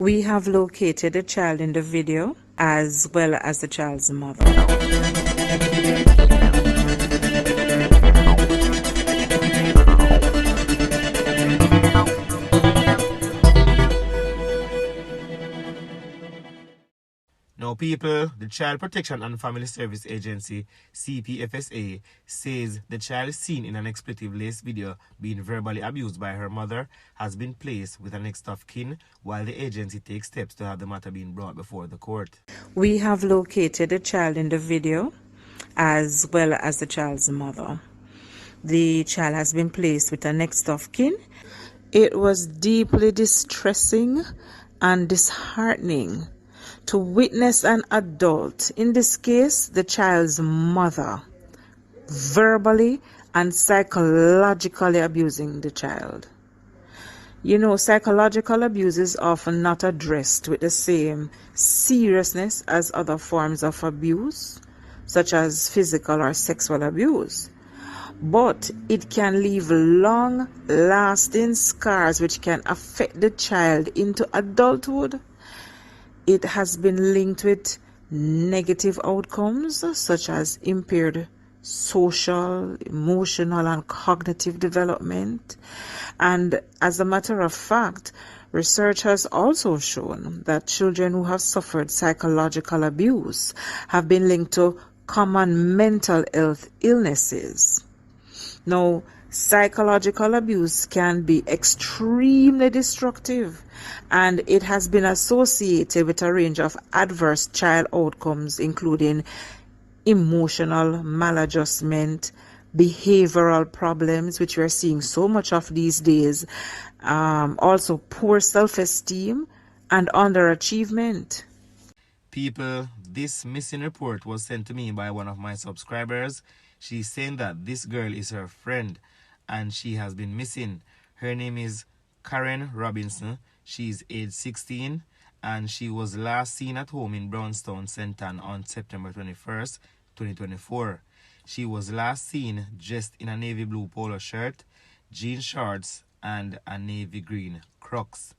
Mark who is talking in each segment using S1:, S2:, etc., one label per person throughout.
S1: We have located the child in the video as well as the child's mother.
S2: Now, people, the Child Protection and Family Service Agency, CPFSA, says the child seen in an expletive-laced video being verbally abused by her mother has been placed with a next of kin, while the agency takes steps to have the matter being brought before the court.
S1: We have located the child in the video as well as the child's mother. The child has been placed with a next of kin. It was deeply distressing and disheartening to witness an adult, in this case the child's mother, verbally and psychologically abusing the child. You know, psychological abuse is often not addressed with the same seriousness as other forms of abuse, such as physical or sexual abuse. But it can leave long-lasting scars which can affect the child into adulthood. It has been linked with negative outcomes such as impaired social, emotional, and cognitive development. And as a matter of fact, research has also shown that children who have suffered psychological abuse have been linked to common mental health illnesses. Now, psychological abuse can be extremely destructive, and it has been associated with a range of adverse child outcomes, including emotional maladjustment, behavioral problems, which we are seeing so much of these days, also poor self-esteem and underachievement.
S2: People, this missing report was sent to me by one of my subscribers. She's saying that this girl is her friend and she has been missing. Her name is Karen Robinson. She's age 16 and she was last seen at home in Brownstown, St. Ann on September 21st, 2024. She was last seen dressed in a navy blue polo shirt, jean shorts, and a navy green Crocs.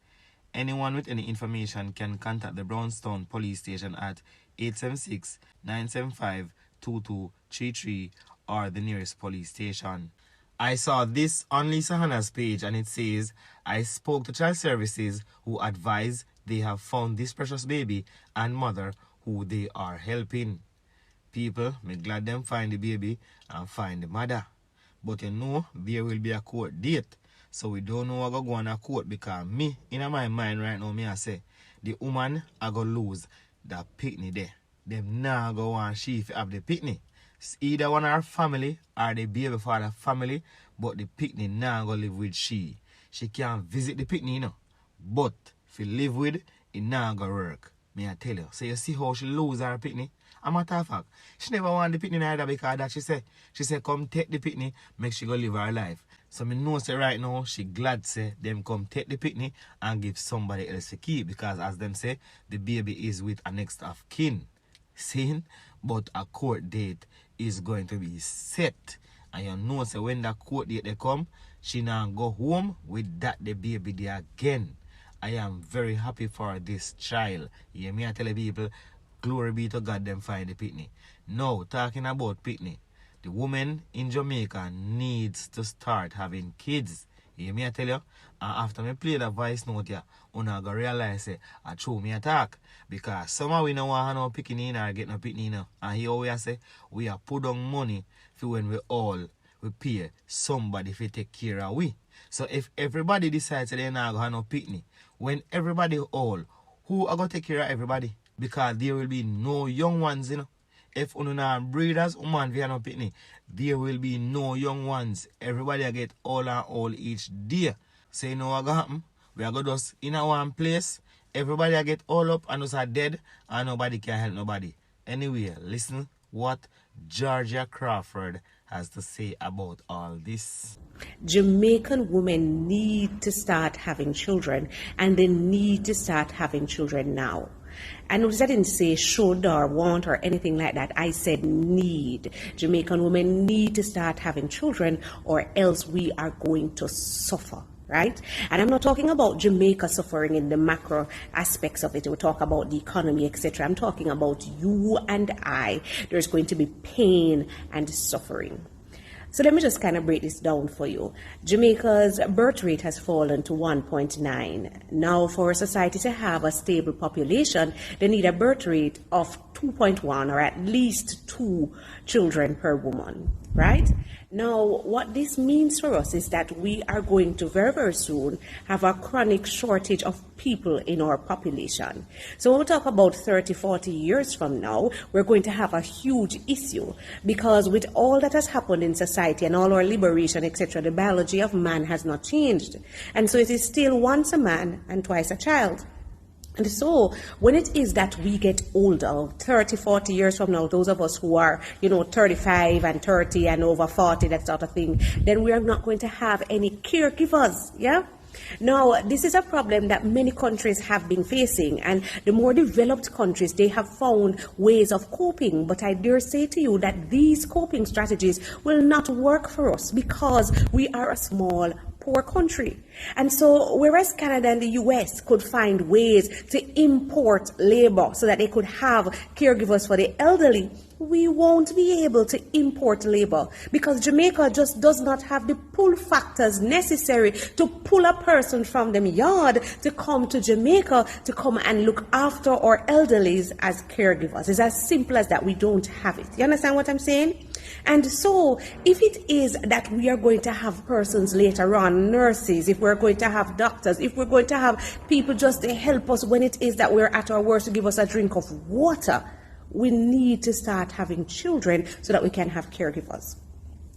S2: Anyone with any information can contact the Brownstown Police Station at 876-975-2233 or the nearest police station. I saw this on Lisa Hannah's page and it says, I spoke to child services who advise they have found this precious baby and mother who they are helping. People, me glad them find the baby and find the mother. But you know, there will be a court date. So we don't know what go on a court because me, in my mind right now, me I say, the woman I go lose the picnic there. Them now go on she if have the picnic. It's either one of her family or the baby father family, but the picnic now go live with she. She can't visit the picnic, you know. But if you live with, it now go work. Me I tell you. So you see how she lose her picnic? A matter of fact, she never want the picnic either because that she said come take the picnic, make she go live her life. So me know say right now she glad say them come take the picnic and give somebody else to keep because as them say the baby is with a next of kin. Seen? But a court date is going to be set. And you know say when that court date they come, she now go home with that the baby there again. I am very happy for this child. You hear me I tell the people, glory be to God them find the picnic. Now talking about picnic. The woman in Jamaica needs to start having kids. You hear me I tell you? And after me play the voice note here, you go realize say, I throw me attack. Because somehow we don't want no picking in or get no picking in. And here we say, we are put on money for when we pay somebody to take care of we. So if everybody decides that they're not going to have no picnic, when everybody all, who are going to take care of everybody? Because there will be no young ones, you know. If you not breeders, man, we are not picnic, there will be no young ones. Everybody get all and all each day. So you know what going to happen? We are going to just in one place. Everybody get all up and us are dead and nobody can help nobody. Anyway, listen what Georgia Crawford has to say about all this.
S3: Jamaican women need to start having children, and they need to start having children now. And notice I didn't say should or want or anything like that. I said need. Jamaican women need to start having children or else we are going to suffer. right? And I'm not talking about Jamaica suffering in the macro aspects of it. We'll talk about the economy, etc. I'm talking about you and I. There's going to be pain and suffering. So let me just kind of break this down for you. Jamaica's birth rate has fallen to 1.9. Now, for a society to have a stable population, they need a birth rate of 2.1 or at least 2 children per woman, right? Now, what this means for us is that we are going to very, very soon have a chronic shortage of people in our population. So when we talk about 30, 40 years from now, we're going to have a huge issue because with all that has happened in society and all our liberation, etc., the biology of man has not changed. And so it is still once a man and twice a child. And so when it is that we get older, 30, 40 years from now, those of us who are, 35 and 30 and over 40, that sort of thing, then we are not going to have any caregivers, yeah? Now, this is a problem that many countries have been facing, and the more developed countries, they have found ways of coping. But I dare say to you that these coping strategies will not work for us because we are a small, poor country. And so whereas Canada and the US could find ways to import labor so that they could have caregivers for the elderly, we won't be able to import labor because Jamaica just does not have the pull factors necessary to pull a person from them yard to come to Jamaica to come and look after our elderlies as caregivers. It's as simple as that. We don't have it. You understand what I'm saying? And so if it is that we are going to have persons later on, nurses, if we're going to have doctors, if we're going to have people just to help us when it is that we're at our worst to give us a drink of water, we need to start having children so that we can have caregivers.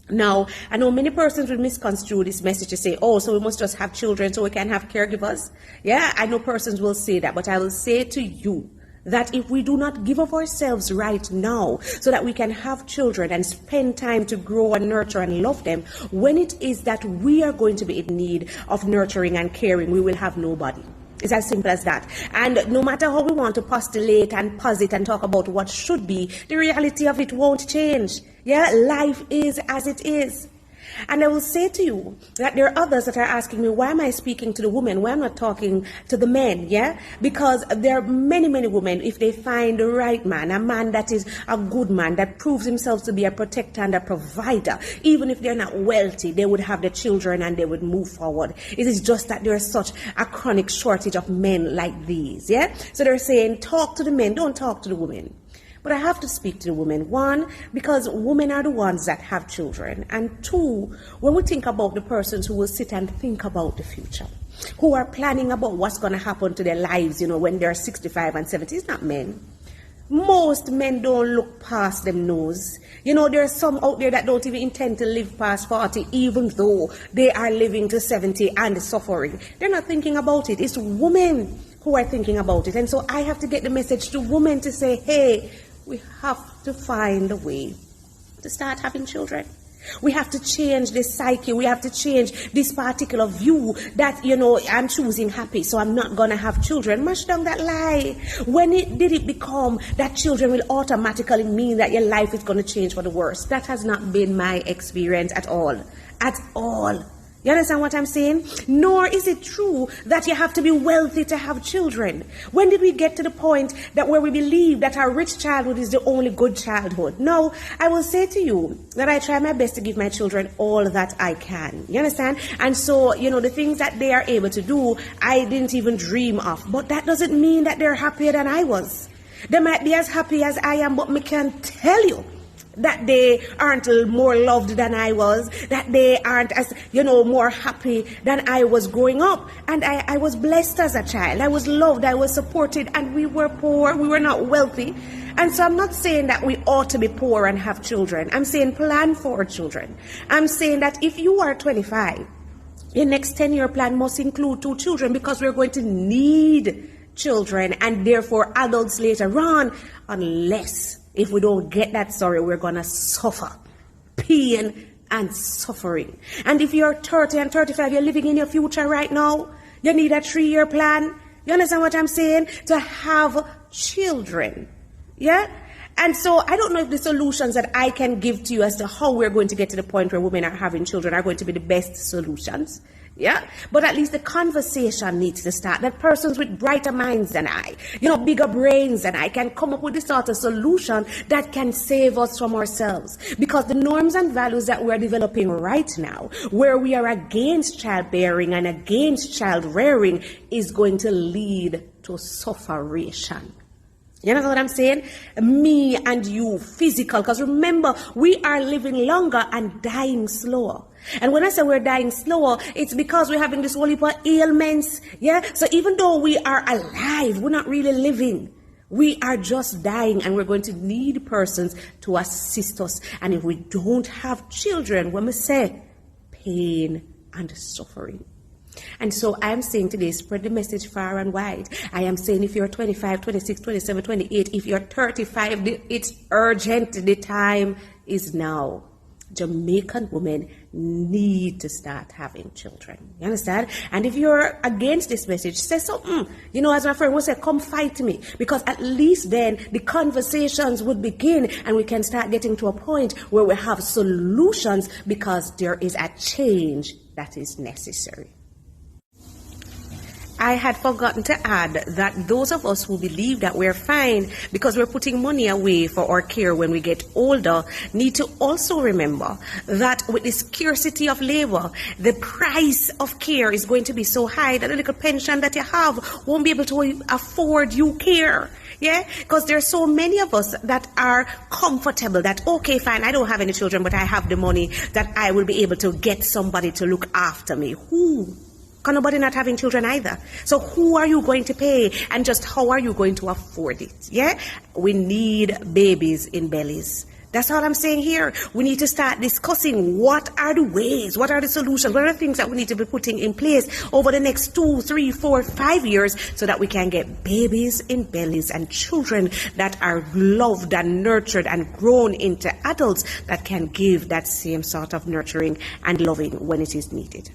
S3: Now, I know many persons will misconstrue this message to say, oh, so we must just have children so we can have caregivers. Yeah, I know persons will say that, but I will say to you that if we do not give of ourselves right now so that we can have children and spend time to grow and nurture and love them, when it is that we are going to be in need of nurturing and caring, we will have nobody. It's as simple as that. And no matter how we want to postulate and posit and talk about what should be, the reality of it won't change. Yeah, life is as it is. And I will say to you that there are others that are asking me, why am I speaking to the women? Why am I not talking to the men? Yeah, because there are many, many women, if they find the right man, a man that is a good man, that proves himself to be a protector and a provider, even if they're not wealthy, they would have the children and they would move forward. It is just that there is such a chronic shortage of men like these. Yeah, so they're saying, talk to the men, don't talk to the women. But I have to speak to the women. One, because women are the ones that have children. And two, when we think about the persons who will sit and think about the future, who are planning about what's going to happen to their lives, when they're 65 and 70, it's not men. Most men don't look past them nose. There are some out there that don't even intend to live past 40, even though they are living to 70 and suffering. They're not thinking about it. It's women who are thinking about it. And so I have to get the message to women to say, hey, we have to find a way to start having children. We have to change this psyche. We have to change this particular view that, I'm choosing happy, so I'm not going to have children. Mash down that lie. When did it become that children will automatically mean that your life is going to change for the worse? That has not been my experience at all. At all. You understand what I'm saying? Nor is it true that you have to be wealthy to have children. When did we get to the point that where we believe that our rich childhood is the only good childhood? No, I will say to you that I try my best to give my children all that I can. You understand? And so, the things that they are able to do, I didn't even dream of. But that doesn't mean that they're happier than I was. They might be as happy as I am, but I can tell you that they aren't more loved than I was, that they aren't as, more happy than I was growing up. And I was blessed as a child. I was loved, I was supported, and we were poor, we were not wealthy. And so I'm not saying that we ought to be poor and have children. I'm saying plan for our children. I'm saying that if you are 25, your next 10-year plan must include 2 children because we're going to need children and therefore adults later on, unless if we don't get that, we're going to suffer pain and suffering. And if you're 30 and 35, you're living in your future right now, you need a 3-year plan. You understand what I'm saying? To have children. Yeah? And so I don't know if the solutions that I can give to you as to how we're going to get to the point where women are having children are going to be the best solutions. Yeah, but at least the conversation needs to start. That persons with brighter minds than I, bigger brains than I, can come up with this sort of solution that can save us from ourselves. Because the norms and values that we're developing right now, where we are against childbearing and against child rearing, is going to lead to sufferation. You know what I'm saying? Me and you, physical. Because remember, we are living longer and dying slower. And when I say we're dying slower, it's because we're having this whole heap of ailments. Yeah? So even though we are alive, we're not really living. We are just dying, and we're going to need persons to assist us. And if we don't have children, when we say pain and suffering. And so I'm saying today, spread the message far and wide. I am saying if you're 25, 26, 27, 28, if you're 35, it's urgent. The time is now. Jamaican women need to start having children. You understand? And if you're against this message, say something. As my friend would say, come fight me. Because at least then the conversations would begin and we can start getting to a point where we have solutions, because there is a change that is necessary. I had forgotten to add that those of us who believe that we're fine because we're putting money away for our care when we get older need to also remember that with the scarcity of labor, the price of care is going to be so high that the little pension that you have won't be able to afford you care. Yeah, because there are so many of us that are comfortable that, okay, fine, I don't have any children, but I have the money that I will be able to get somebody to look after me. Who? Because nobody not having children either. So who are you going to pay, and just how are you going to afford it? Yeah, we need babies in bellies. That's all I'm saying here. We need to start discussing what are the ways, what are the solutions, what are the things that we need to be putting in place over the next 2, 3, 4, 5 years so that we can get babies in bellies and children that are loved and nurtured and grown into adults that can give that same sort of nurturing and loving when it is needed.